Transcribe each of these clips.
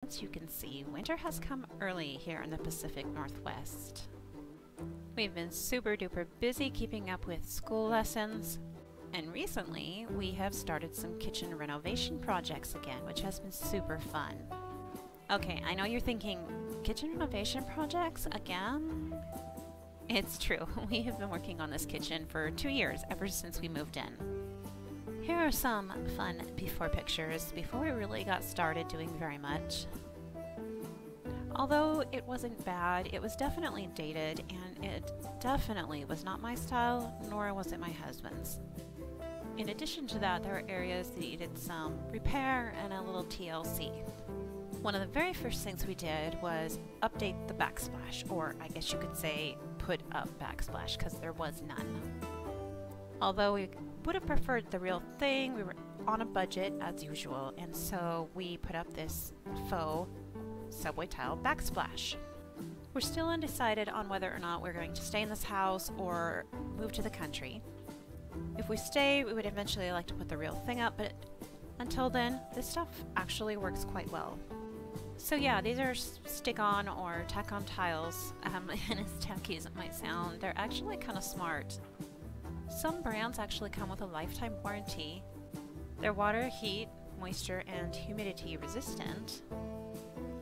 As you can see, winter has come early here in the Pacific Northwest. We've been super duper busy keeping up with school lessons, and recently we have started some kitchen renovation projects again, which has been super fun. Okay, I know you're thinking, kitchen renovation projects again? It's true, we have been working on this kitchen for 2 years, ever since we moved in. Here are some fun before pictures before we really got started doing very much. Although it wasn't bad, it was definitely dated, and it definitely was not my style, nor was it my husband's. In addition to that, there were areas that needed some repair and a little TLC. One of the very first things we did was update the backsplash, or I guess you could say put up backsplash, because there was none. Although we would have preferred the real thing, we were on a budget as usual, and so we put up this faux subway tile backsplash. We're still undecided on whether or not we're going to stay in this house or move to the country. If we stay, we would eventually like to put the real thing up, but until then, this stuff actually works quite well. So yeah, these are stick-on or tack-on tiles, and as tacky as it might sound, they're actually kind of smart. Some brands actually come with a lifetime warranty. They're water, heat, moisture, and humidity resistant.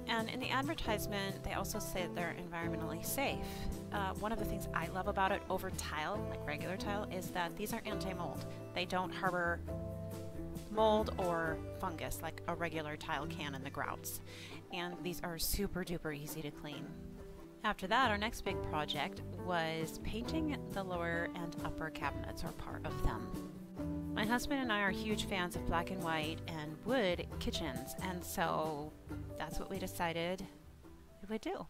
And in the advertisement, they also say that they're environmentally safe. One of the things I love about it over tile, like regular tile, is that these are anti-mold. They don't harbor mold or fungus like a regular tile can in the grouts. And these are super duper easy to clean. After that, our next big project was painting the lower and upper cabinets, or part of them. My husband and I are huge fans of black and white and wood kitchens, and so that's what we decided we would do.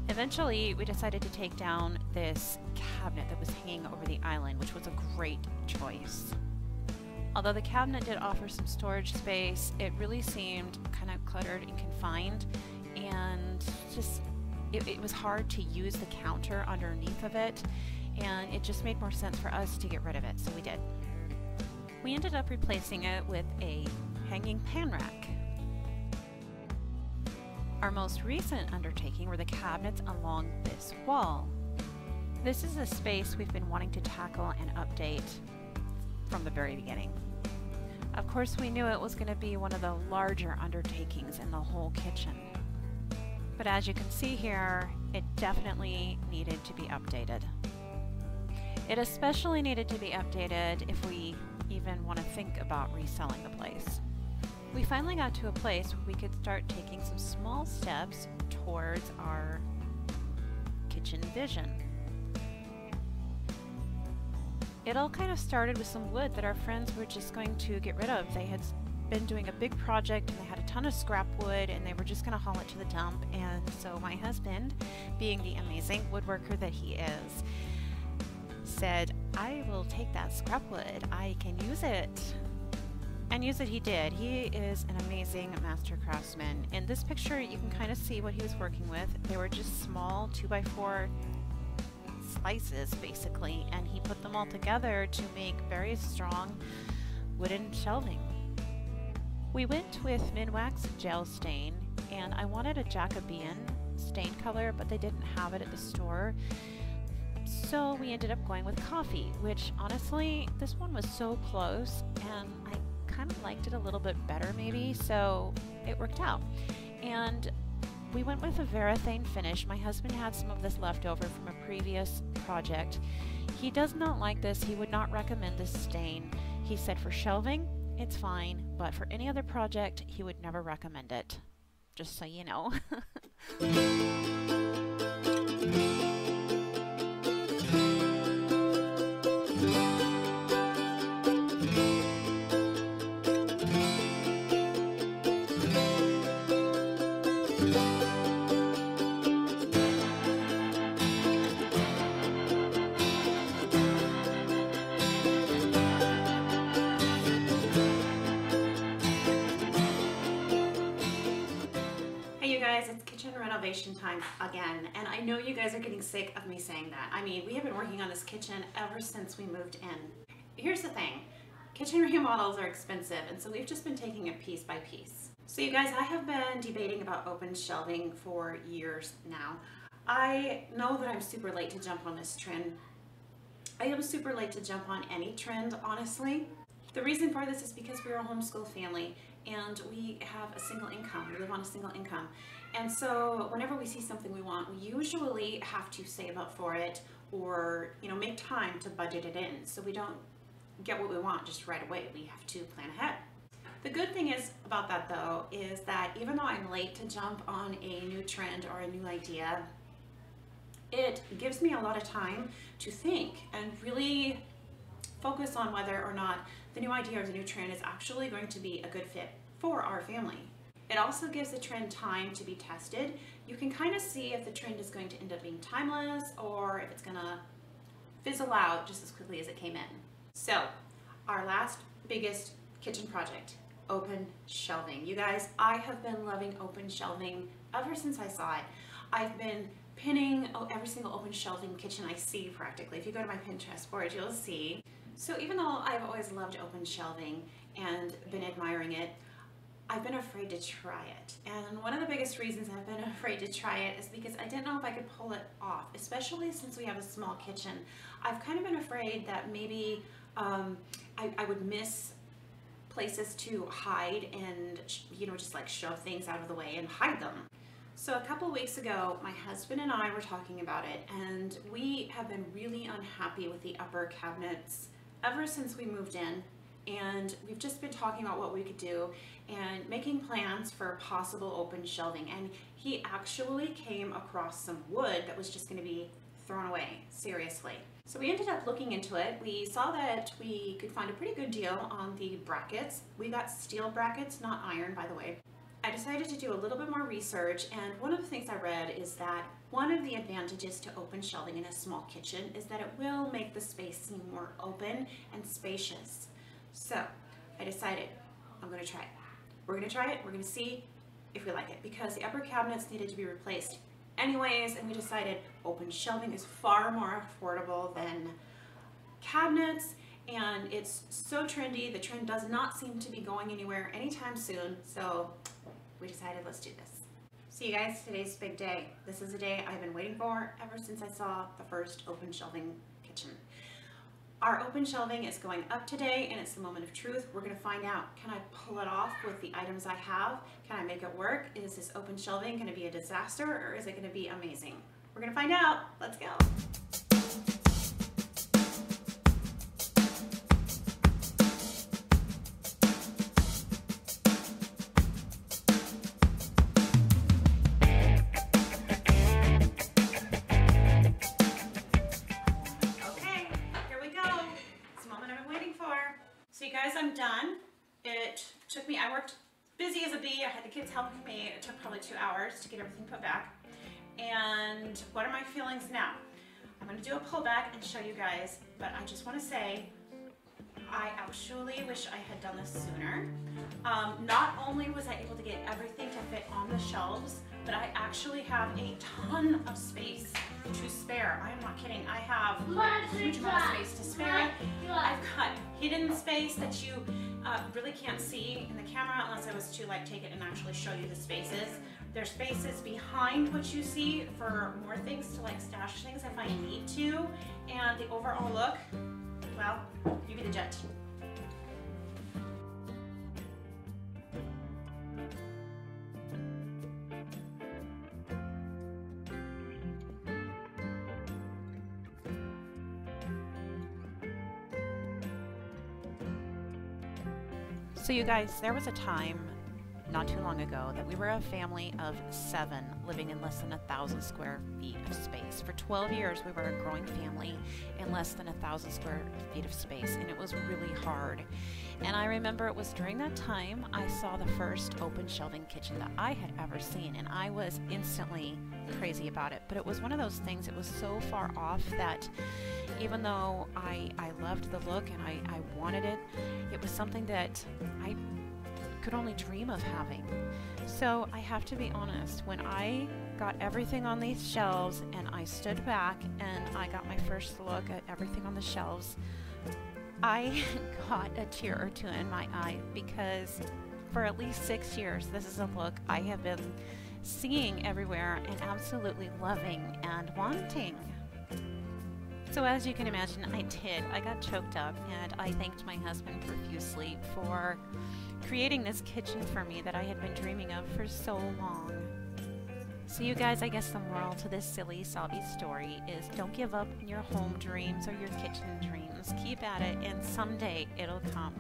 Eventually, we decided to take down this cabinet that was hanging over the island, which was a great choice. Although the cabinet did offer some storage space, it really seemed kind of cluttered and confined, and just it was hard to use the counter underneath of it, and it just made more sense for us to get rid of it, so we did. We ended up replacing it with a hanging pan rack. Our most recent undertaking were the cabinets along this wall. This is a space we've been wanting to tackle and update from the very beginning. Of course, we knew it was going to be one of the larger undertakings in the whole kitchen. But as you can see here, it definitely needed to be updated. It especially needed to be updated if we even want to think about reselling the place. We finally got to a place where we could start taking some small steps towards our kitchen vision. It all kind of started with some wood that our friends were just going to get rid of. They had been doing a big project and they had a ton of scrap wood and they were just going to haul it to the dump, and so my husband, being the amazing woodworker that he is, said, I will take that scrap wood, I can use it. And use it he did. He is an amazing master craftsman. In this picture you can kind of see what he was working with. They were just small 2x4 slices basically, and he put them all together to make very strong wooden shelving. We went with Minwax gel stain, and I wanted a Jacobean stain color, but they didn't have it at the store. So we ended up going with coffee, which honestly, this one was so close, and I kind of liked it a little bit better maybe, so it worked out. And we went with a Varathane finish. My husband had some of this left over from a previous project. He does not like this. He would not recommend this stain. He said for shelving, it's fine, but for any other project, he would never recommend it. Just so you know. It's kitchen renovation time again, and I know you guys are getting sick of me saying that. I mean, we have been working on this kitchen ever since we moved in. Here's the thing, kitchen remodels are expensive, and so we've just been taking it piece by piece. So you guys, I have been debating about open shelving for years now. I know that I'm super late to jump on this trend. I am super late to jump on any trend, honestly. The reason for this is because we're a homeschool family and we have a single income. We live on a single income. And so whenever we see something we want, we usually have to save up for it or, make time to budget it in. So we don't get what we want just right away. We have to plan ahead. The good thing is about that though, is that even though I'm late to jump on a new trend or a new idea, it gives me a lot of time to think and really focus on whether or not the new idea or the new trend is actually going to be a good fit for our family. It also gives the trend time to be tested. You can kind of see if the trend is going to end up being timeless or if it's gonna fizzle out just as quickly as it came in. So, our last biggest kitchen project, open shelving. You guys, I have been loving open shelving ever since I saw it. I've been pinning every single open shelving kitchen I see practically. If you go to my Pinterest board, you'll see. So even though I've always loved open shelving and been admiring it, I've been afraid to try it. And one of the biggest reasons I've been afraid to try it is because I didn't know if I could pull it off, especially since we have a small kitchen. I've kind of been afraid that maybe I would miss places to hide and just like shove things out of the way and hide them. So a couple weeks ago, my husband and I were talking about it, and we have been really unhappy with the upper cabinets ever since we moved in. And we've just been talking about what we could do and making plans for possible open shelving. And he actually came across some wood that was just going to be thrown away, seriously. So we ended up looking into it. We saw that we could find a pretty good deal on the brackets. We got steel brackets, not iron, by the way. I decided to do a little bit more research, and one of the things I read is that one of the advantages to open shelving in a small kitchen is that it will make the space seem more open and spacious. So I decided I'm going to try it. We're going to try it. We're going to see if we like it, because the upper cabinets needed to be replaced anyways, and we decided open shelving is far more affordable than cabinets, and it's so trendy. The trend does not seem to be going anywhere anytime soon, so we decided let's do this. So you guys, today's a big day. This is a day I've been waiting for ever since I saw the first open shelving kitchen. Our open shelving is going up today, and it's the moment of truth. We're going to find out, can I pull it off with the items I have? Can I make it work? Is this open shelving going to be a disaster, or is it going to be amazing? We're going to find out. Let's go. I'm done. It took me, I worked busy as a bee. I had the kids helping me. It took probably 2 hours to get everything put back. And what are my feelings now? I'm going to do a pullback and show you guys, but I just want to say I actually wish I had done this sooner. Not only was I able to get everything to fit on the shelves, but I actually have a ton of space to spare. I am not kidding. I have a huge amount of space to spare. I've got hidden space that you really can't see in the camera unless I was to take it and actually show you the spaces. There's spaces behind what you see for more things to stash things if I need to. And the overall look, well, you be the judge. So you guys, there was a time not too long ago that we were a family of 7 living in less than 1,000 square feet of space. For 12 years we were a growing family in less than 1,000 square feet of space, and it was really hard. And I remember it was during that time I saw the first open shelving kitchen that I had ever seen, and I was instantly crazy about it. But it was one of those things, it was so far off that even though I loved the look and I wanted it, it was something that I could only dream of having. So I have to be honest, when I got everything on these shelves and I stood back and I got my first look at everything on the shelves, I got a tear or two in my eye, because For at least 6 years, this is a look I have been seeing everywhere and absolutely loving and wanting. So as you can imagine, I did. I got choked up, and I thanked my husband profusely for creating this kitchen for me that I had been dreaming of for so long. So you guys, I guess the moral to this silly, sobby story is don't give up on your home dreams or your kitchen dreams. Keep at it, and someday it'll come.